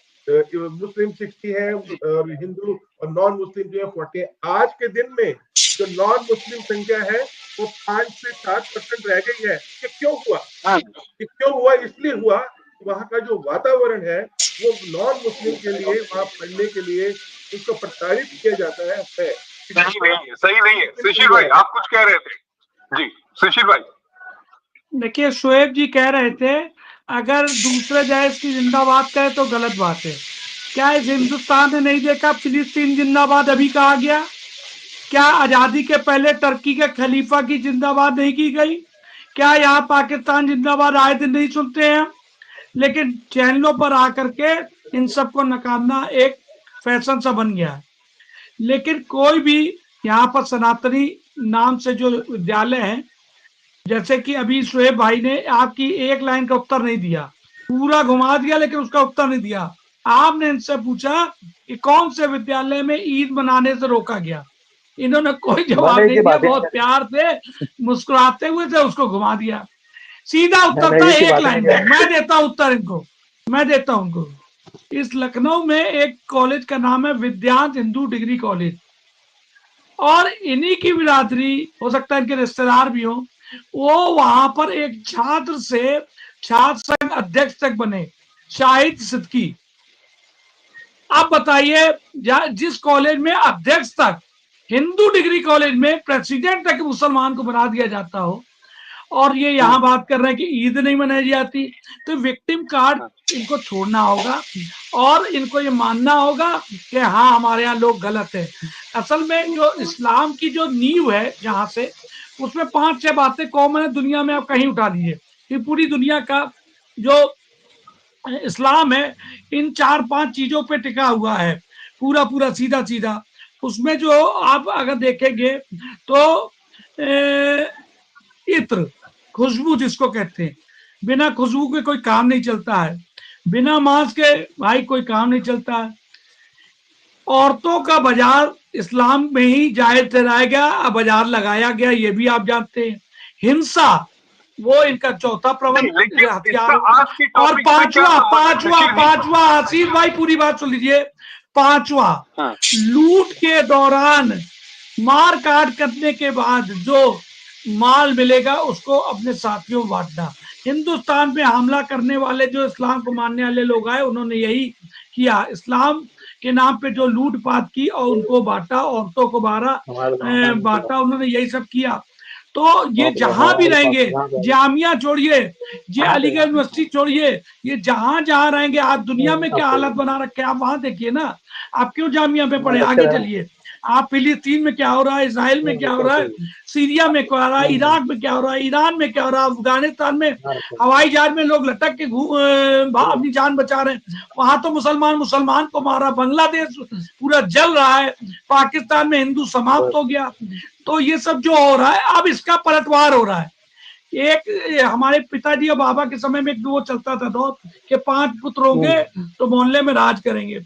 मुस्लिम 60 है और हिंदू और नॉन मुस्लिम जो है 40 है। आज के दिन में जो नॉन मुस्लिम संख्या है वो 5 से 7% रह गई है। ये क्यों हुआ? ये क्यों हुआ? इसलिए हुआ वहां का जो वातावरण है वो नॉन मुस्लिम के लिए वहां पढ़ने के लिए उसको प्रताड़ित किया जाता है। सही नहीं है, सही नहीं है। शिशिर भाई आप कुछ कह रहे थे जी। शिशिर भाई देखिए, शोएब जी कह रहे थे अगर दूसरे देश की जिंदाबाद कहे तो गलत बात है। क्या इस हिंदुस्तान ने नहीं देखा फिलिस्तीन जिंदाबाद अभी कहा गया? क्या आजादी के पहले टर्की के खलीफा की जिंदाबाद नहीं की गई? क्या यहाँ पाकिस्तान जिंदाबाद आए दिन नहीं सुनते हैं? लेकिन चैनलों पर आकर के इन सबको नकारना एक फैशन सा बन गया है। लेकिन कोई भी यहाँ पर सनातनी नाम से जो विद्यालय है, जैसे कि अभी शोएब भाई ने आपकी एक लाइन का उत्तर नहीं दिया, पूरा घुमा दिया लेकिन उसका उत्तर नहीं दिया। आपने इनसे पूछा कि कौन से विद्यालय में ईद मनाने से रोका गया, इन्होंने कोई जवाब नहीं दिया, बहुत प्यार से मुस्कुराते हुए से उसको घुमा दिया। सीधा उत्तर था एक लाइन में। मैं देता हूं उत्तर इनको, मैं देता हूं उनको। इस लखनऊ में एक कॉलेज का नाम है विद्यांत हिंदू डिग्री कॉलेज, और इन्हीं की बिरादरी, हो सकता है इनके रिश्तेदार भी हो, वो वहां पर एक छात्र से छात्र संघ अध्यक्ष तक बने, शाहिद सिद्दीकी। आप बताइए, जिस कॉलेज में अध्यक्ष तक, हिंदू डिग्री कॉलेज में प्रेसिडेंट तक मुसलमान को बना दिया जाता हो, और ये यहाँ बात कर रहे हैं कि ईद नहीं मनाई जाती। तो विक्टिम कार्ड इनको छोड़ना होगा और इनको ये मानना होगा कि हाँ हमारे यहाँ लोग गलत है। असल में जो इस्लाम की जो नींव है जहां से, उसमें 5-6 बातें कॉमन है दुनिया में, आप कहीं उठा लीजिए कि पूरी दुनिया का जो इस्लाम है इन 4-5 चीजों पे टिका हुआ है, पूरा पूरा सीधा सीधा। उसमें जो आप अगर देखेंगे तो इत्र, खुशबू जिसको कहते हैं, बिना खुशबू के कोई काम नहीं चलता है, बिना मांस के भाई कोई काम नहीं चलता है। औरतों का बाजार इस्लाम में ही जायज ठहराया गया, बाजार लगाया गया, ये भी आप जानते हैं। हिंसा वो इनका चौथा प्रबंध हथियार। और पांचवा आशीष भाई पूरी बात सुन लीजिए, पांचवा लूट के दौरान मार काट करने के बाद जो माल मिलेगा उसको अपने साथियों बांटना। हिंदुस्तान पे हमला करने वाले जो इस्लाम को मानने वाले लोग आए, उन्होंने यही किया, इस्लाम के नाम पे जो लूटपाट की और उनको बांटा, औरतों को बांटा, उन्होंने यही सब किया। तो ये जहां भी रहेंगे, जामिया छोड़िए, ये अलीगढ़ यूनिवर्सिटी छोड़िए, ये जहां जहां रहेंगे, आज दुनिया में क्या हालत बना रखे आप वहां देखिए ना। आप क्यों जामिया में पढ़े, आगे चलिए। आप फिलिस्तीन में क्या हो रहा है, इसराइल में क्या हो रहा है, सीरिया में क्या हो रहा है, इराक में क्या हो रहा है, ईरान में क्या हो रहा है, अफगानिस्तान में हवाई जहाज में लोग लटक के अपनी जान बचा रहे हैं, वहां तो मुसलमान को मारा, बांग्लादेश पूरा जल रहा है, पाकिस्तान में हिंदू समाप्त हो गया। तो ये सब जो हो रहा है अब इसका पलटवार हो रहा है। एक हमारे पिताजी और बाबा के समय में एक वो चलता था दौर कि 5 पुत्र होंगे तो मोहल्ले में राज करेंगे।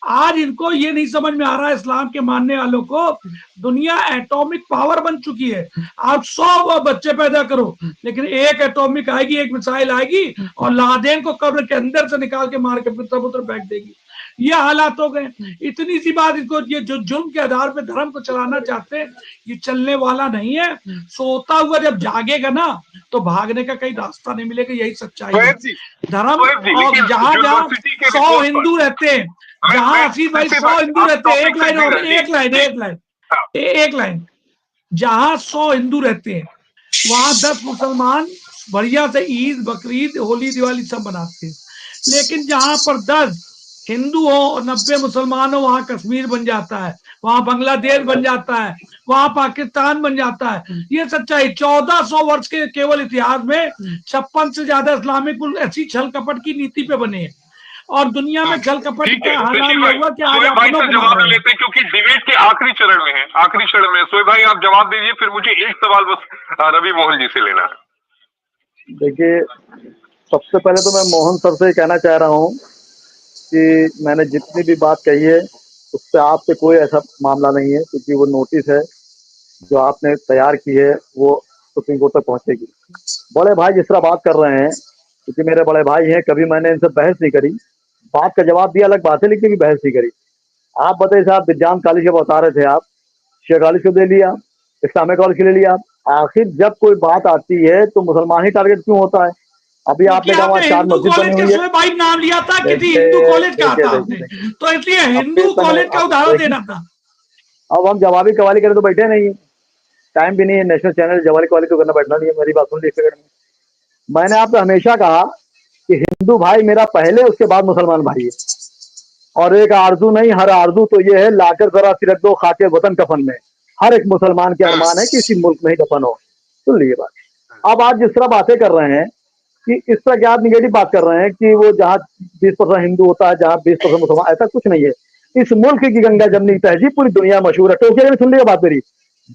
आज इनको ये नहीं समझ में आ रहा है, इस्लाम के मानने वालों को, दुनिया एटॉमिक पावर बन चुकी है। आप 100 बच्चे पैदा करो, लेकिन एक एटॉमिक आएगी, एक मिसाइल आएगी और लादेन को कब्र के अंदर से निकाल के मार के पुत्र फेंक देगी। ये हालात हो गए। इतनी सी बात, इनको ये जो जुल्म के आधार पे धर्म को चलाना चाहते हैं, ये चलने वाला नहीं है। सोता हुआ जब जागेगा ना तो भागने का कहीं रास्ता नहीं मिलेगा। यही सच्चाई है। धर्म, और जहां 100 हिंदू रहते हैं, जहां आशीष भाई 100 हिंदू रहते हैं, एक लाइन, जहां 100 हिंदू रहते हैं वहां 10 मुसलमान बढ़िया से ईद, बकरीद, होली, दिवाली सब मनाते हैं। लेकिन जहां पर 10 हिंदू हो और 90 मुसलमान हो, वहां कश्मीर बन जाता है, वहां बांग्लादेश बन जाता है, वहां पाकिस्तान बन जाता है। ये सच्चाई 1400 वर्ष के केवल इतिहास में 56 से ज्यादा इस्लामिक मुल्क ऐसी छल कपट की नीति पे बने हैं। और दुनिया में छल कपट का हालात ये हुआ कि आज भाई से जवाब लेते हैं, क्योंकि डिबेट के आखिरी चरण में है, आखिरी चरण में। सोए भाई आप जवाब दीजिए, फिर मुझे एक सवाल बस रवि मोहन जी से लेना है। देखिए, सबसे पहले तो मैं मोहन सर से कहना चाह रहा हूँ कि मैंने जितनी भी बात कही है उससे आप पे कोई ऐसा मामला नहीं है, क्योंकि वो नोटिस है जो आपने तैयार की है वो सुप्रीम कोर्ट तक पहुंचेगी। बड़े भाई जिस तरह बात कर रहे हैं, क्योंकि मेरे बड़े भाई हैं, कभी मैंने इनसे बहस नहीं करी, बात का जवाब दिया अलग बात है, लेकिन बहस नहीं करी। आप बताइए साहब, विज्ञान कॉलेज के बता रहे थे आप, शिया कॉलेज को दे लिया, इस्लामिक कॉलेज के ले लिया। आखिर जब कोई बात आती है तो मुसलमान ही टारगेट क्यों होता है? अभी आपने कहा 4 मस्जिद बनी हुई है, भाई नाम लिया था, किसी हिंदू कॉलेज का था तो इसलिए हिंदू कॉलेज का उदाहरण देना था। अब हम जवाबी कवाली करें तो बैठे नहीं है, टाइम भी नहीं है, नेशनल चैनल जवाबी कवाली तो करना बैठना नहीं है। मेरी बात सुन लीजिए, मैंने आपसे हमेशा कहा कि हिंदू भाई मेरा पहले, उसके बाद मुसलमान भाई है। और एक आरजू नहीं, हर आरजू तो ये है, लाकर जरा सिरक दो खाके वतन कफन में। हर एक मुसलमान के अरमान है कि इसी मुल्क में ही दफन हो। सुन लीजिए बात। अब आप जिस तरह बातें कर रहे हैं कि इस तरह क्या आप निगेटिव बात कर रहे हैं कि वो जहाँ 20% हिंदू होता है, जहाँ 20% मुसलमान, ऐसा कुछ नहीं है। इस मुल्क की गंगा जमनी तहजीब पूरी दुनिया मशहूर है। टोक्यो में सुन लीजिए बात मेरी,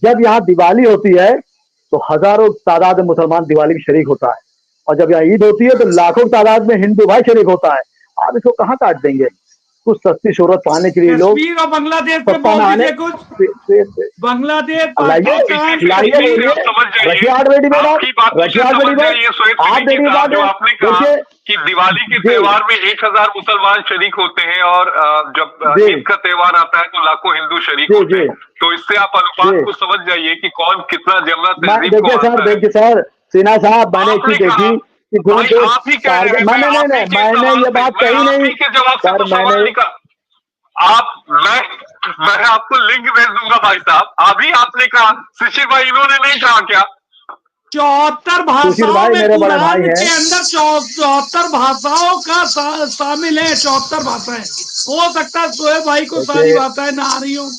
जब यहाँ दिवाली होती है तो हजारों तादाद में मुसलमान दिवाली में शरीक होता है, और जब यहाँ ईद होती है तो लाखों तादाद में हिंदू भाई शरीक होता है। आप इसको कहाँ काट देंगे? कुछ सस्ती शोहरत पाने के लिए लोग बांग्लादेश में बांग्लादेश कि दिवाली के त्योहार में 1000 मुसलमान शरीक होते हैं, और जब ईद का त्योहार आता है तो लाखों हिंदू शरीक होते हैं। तो इससे आप अनुपात को समझ जाइए कि कौन कितना जमना तहजीब को मानता है। देखिए सर, सिन्हा साहब, मैंने एक चीज देखी कि मैंने ये बात कही नहीं सर, मैंने मैं आपको लिंक भेज दूंगा भाई साहब। अभी आपने कहा, शिशिर भाई इन्होंने नहीं कहा क्या? 74 भाषाओं में कुरान के अंदर 74 भाषाओं का शामिल है। 74 भाषाएं, हो सकता है सोहेब भाई को सारी भाषाएं ना आ रही हो,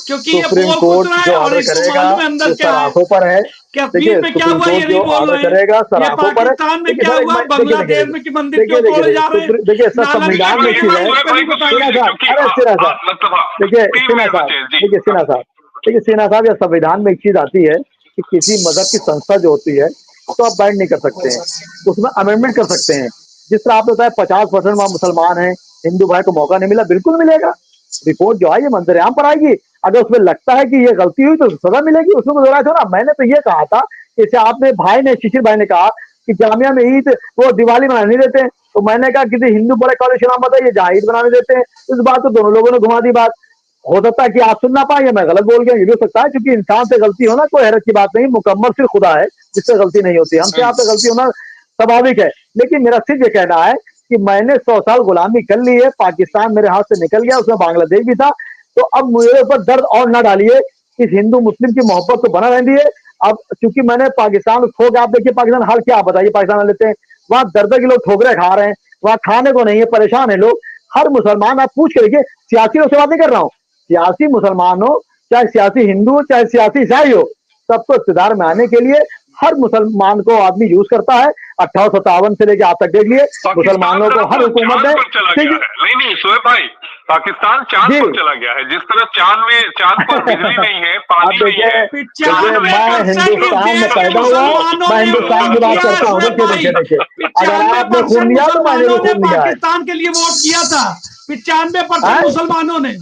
क्योंकि ये बोल कुछ रहा है और इसको मालूम है अंदर क्या है। कश्मीर में क्या हुआ ये नहीं बोल रहे हैं, ये पाकिस्तान में क्या हुआ, बांग्लादेश में कि मंदिर क्यों तोड़े जा रहे हैं। देखिए संविधान में चीज है, देखिए सिन्हा साहब, या संविधान में एक चीज आती है कि किसी मजहब की संस्था जो होती है तो आप बैन नहीं कर सकते हैं, उसमें अमेंडमेंट कर सकते हैं। जिस तरह आपने बताया 50% वहां मुसलमान हैं, हिंदू भाई को मौका नहीं मिला, बिल्कुल मिलेगा। रिपोर्ट जो है ये मंत्रियाम पर आएगी, अगर उसमें लगता है कि ये गलती हुई तो सजा मिलेगी, उसमें कोई दोहरा छोड़ा। मैंने तो ये कहा था, जैसे आपने भाई ने, शिशिर भाई ने कहा कि जामिया में ईद वो दिवाली मनाने नहीं देते, तो मैंने कहा किसी हिंदू बड़े कॉलेज का नाम बताइए जहाँ ईद मनाने देते हैं। इस बात को दोनों लोगों ने घुमा दी बात। हो सकता है कि आप सुन ना पाए, या मैं गलत बोल गया, ये भी हो सकता है, क्योंकि इंसान से गलती होना कोई हैरत की बात नहीं, मुकम्मल सिर्फ खुदा है जिससे गलती नहीं होती। हमसे आपसे गलती होना स्वाभाविक है, लेकिन मेरा सिर्फ ये कहना है कि मैंने 100 साल गुलामी कर ली है, पाकिस्तान मेरे हाथ से निकल गया, उसमें बांग्लादेश भी था, तो अब मेरे ऊपर दर्द और न डालिए। इस हिंदू मुस्लिम की मोहब्बत तो बना रहती है। अब चूंकि मैंने पाकिस्तान खो गया, आप देखिए पाकिस्तान हाल क्या बताइए, पाकिस्तान लेते हैं, वहां दर्द के लोग ठोकरे खा रहे हैं, वहां खाने को नहीं है, परेशान है लोग। हर मुसलमान, आप पूछ के देखिए, सियासी लोग से बात नहीं कर रहा हूँ, सियासी मुसलमान हो, चाहे सियासी हिंदू हो, चाहे सियासी ईसाई हो, सबको इक़्तिदार में आने के लिए हर मुसलमान को आदमी यूज करता है। 1857 से लेकर आप तक देख लिए, मुसलमानों को हर हुकूमत है। नहीं सोहेब भाई, पाकिस्तान चांद पर चला गया है। जिस तरह चांद पर बिजली नहीं है, पानी नहीं है। मैं हिंदुस्तान में पैदा हुआ, मैं हिंदुस्तान की बात करता हूँ। देखिए अगर आपने खून लिया तो मैंने भी खून लिया है। पाकिस्तान के लिए वोट किया था 95% मुसलमानों ने।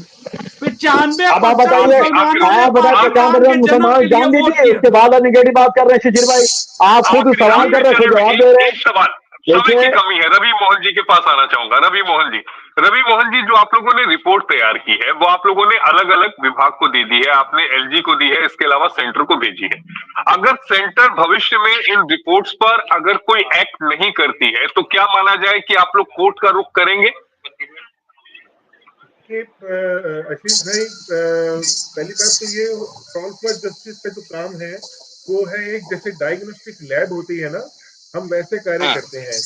95%। अब आप बताइए, आप बताइए मुसलमान जान दीजिए। इसके बाद निगेटिव बात कर रहे हैं शिशिर भाई, आप खुद सवाल कर रहे हैं, जवाब दे रहे हैं। समय की कमी है। रवि मोहन जी के पास आना चाहूंगा। रवि मोहन जी, जो आप लोगों ने रिपोर्ट तैयार की है वो आप लोगों ने अलग अलग विभाग को दे दी है, आपने एलजी को दी है, इसके अलावा सेंटर को भेजी है। अगर सेंटर भविष्य में इन रिपोर्ट्स पर अगर कोई एक्ट नहीं करती है तो क्या माना जाए कि आप लोग कोर्ट का रुख करेंगे? आशीष भाई, पहली बात तो ये कॉल फॉर जस्टिस का जो काम है वो है एक जैसे डायग्नोस्टिक लैब होती है ना, हम वैसे कार्य करते हैं।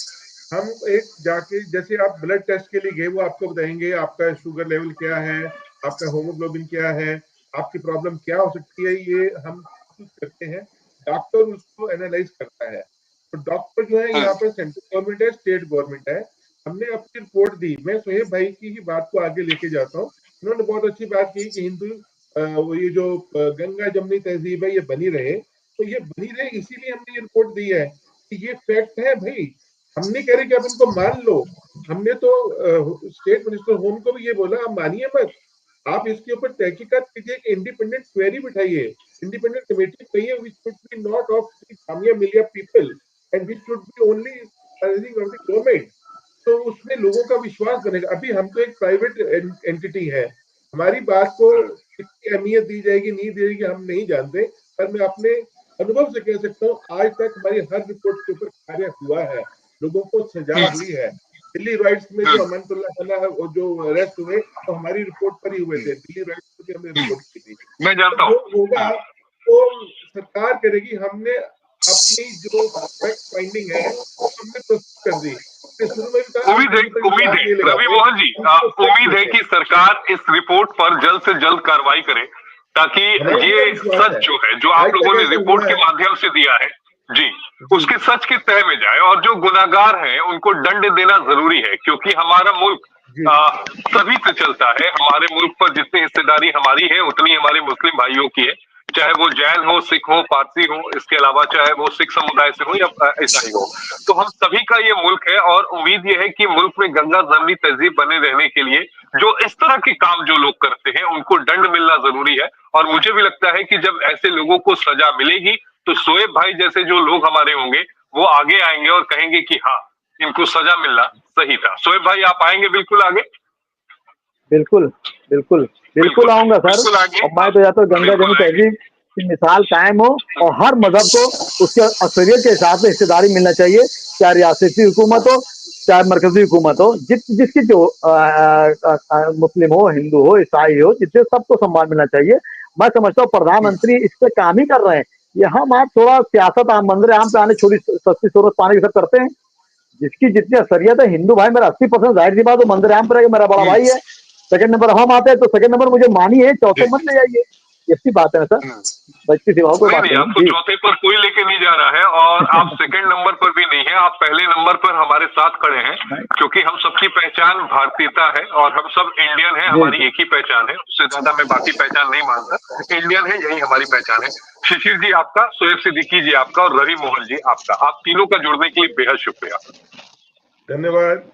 हम एक जाके जैसे आप ब्लड टेस्ट के लिए गए, वो आपको बताएंगे आपका शुगर लेवल क्या है, आपका होमोग्लोबिन क्या है, आपकी प्रॉब्लम क्या हो सकती है, ये हम करते हैं। डॉक्टर उसको एनालाइज करता है। तो डॉक्टर जो है यहाँ पर सेंट्रल गवर्नमेंट है, स्टेट गवर्नमेंट है। हमने अपनी रिपोर्ट दी। मैं सोहेब भाई की ही बात को आगे लेके जाता हूँ। उन्होंने बहुत अच्छी बात की कि हिंदू ये जो गंगा जमनी तहजीब है ये बनी रहे, तो ये बनी रहे इसीलिए हमने ये रिपोर्ट दी है कि ये फैक्ट है भाई। हम नहीं कह रहे कि आप इनको मान लो। हमने तो स्टेट मिनिस्टर होम को भी ये बोला, आप मानिए मत, आप इसके ऊपर तहकीकात कीजिए, एक इंडिपेंडेंट क्वेरी बिठाइए, इंडिपेंडेंट कमेटी चाहिए which should be not of Jamia Millia people and which should be only of the government. तो उसमें लोगों का विश्वास बनेगा। अभी हम तो एक प्राइवेट एंटिटी है, हमारी बात को कितनी अहमियत दी जाएगी नहीं दी जाएगी हम नहीं जानते, पर मैं अपने अनुभव से कह सकता हूँ आज तक हमारी हर रिपोर्ट के ऊपर कार्य हुआ है, लोगों को सजा हुई है। दिल्ली राइट्स में जो अमनतुल्लाह खाना है जो अरेस्ट हुए तो हमारी रिपोर्ट पर ही हुए थे, दिल्ली राइट्स में भी हमने रिपोर्ट की थी। मैं जानता हूँ जो होगा वो सरकार करेगी। हमने अपनी जो फैक्ट फाइंडिंग है हमने प्रस्तुत कर दी। उम्मीद है रवि मोहन जी, उम्मीद है कि सरकार इस रिपोर्ट पर जल्द से जल्द कार्रवाई करे ताकि ये सच जो है जो आप लोगों ने रिपोर्ट के माध्यम से दिया है जी, उसके सच के तह में जाए और जो गुनाहगार हैं उनको दंड देना जरूरी है। क्योंकि हमारा मुल्क सभी से चलता है। हमारे मुल्क पर जितनी हिस्सेदारी हमारी है उतनी हमारे मुस्लिम भाइयों की है, चाहे वो जैन हो, सिख हो, पारसी हो, इसके अलावा चाहे वो सिख समुदाय से हो या ईसाई हो। तो हम सभी का ये मुल्क है और उम्मीद ये है कि मुल्क में गंगा जमनी तहजीब बने रहने के लिए जो इस तरह के काम जो लोग करते हैं उनको दंड मिलना जरूरी है। और मुझे भी लगता है कि जब ऐसे लोगों को सजा मिलेगी तो शोएब भाई जैसे जो लोग हमारे होंगे वो आगे आएंगे और कहेंगे कि हाँ, इनको सजा मिलना सही था। शोएब भाई आप आएंगे बिल्कुल आगे? बिल्कुल आऊंगा सर। और मैं तो या तो गंगा जमनी तहजीब की मिसाल कायम हो और हर मजहब को उसके अक्सरियत के हिसाब से हिस्सेदारी मिलना चाहिए, चाहे रियासती हुकूमत हो चाहे मरकजी हुकूमत हो, जिसकी जो मुस्लिम हो, हिंदू हो, ईसाई हो, जिससे सबको सम्मान मिलना चाहिए। मैं समझता हूँ प्रधानमंत्री इस पे काम ही कर रहे हैं। ये हम आप थोड़ा सियासत मंदिर आम पे आने छोटी सस्ती सूरत पाने की सब करते हैं। जिसकी जितनी असरियत है, हिंदू भाई मेरा 80% जाहिर सी बात वो मंदिर आम पे रहेगा, मेरा बड़ा भाई है। सेकंड नंबर हम आते हैं तो सेकंड नंबर मुझे मानिए, चौथे मत ले जाइए। ऐसी बात है ना सर, बच्ची सिवाओं को बात नहीं, आपको चौथे पर कोई लेके नहीं जा रहा है और आप सेकंड नंबर पर भी नहीं है, आप पहले नंबर पर हमारे साथ खड़े हैं क्योंकि हम सबकी पहचान भारतीयता है और हम सब इंडियन हैं। हमारी एक ही पहचान है, उससे ज्यादा मैं बाकी पहचान नहीं मानता। इंडियन है, यही हमारी पहचान है। शिशिर जी आपका, शोएब सिद्दीकी जी आपका और रवि मोहन जी आपका, आप तीनों का जुड़ने के लिए बेहद शुक्रिया। धन्यवाद।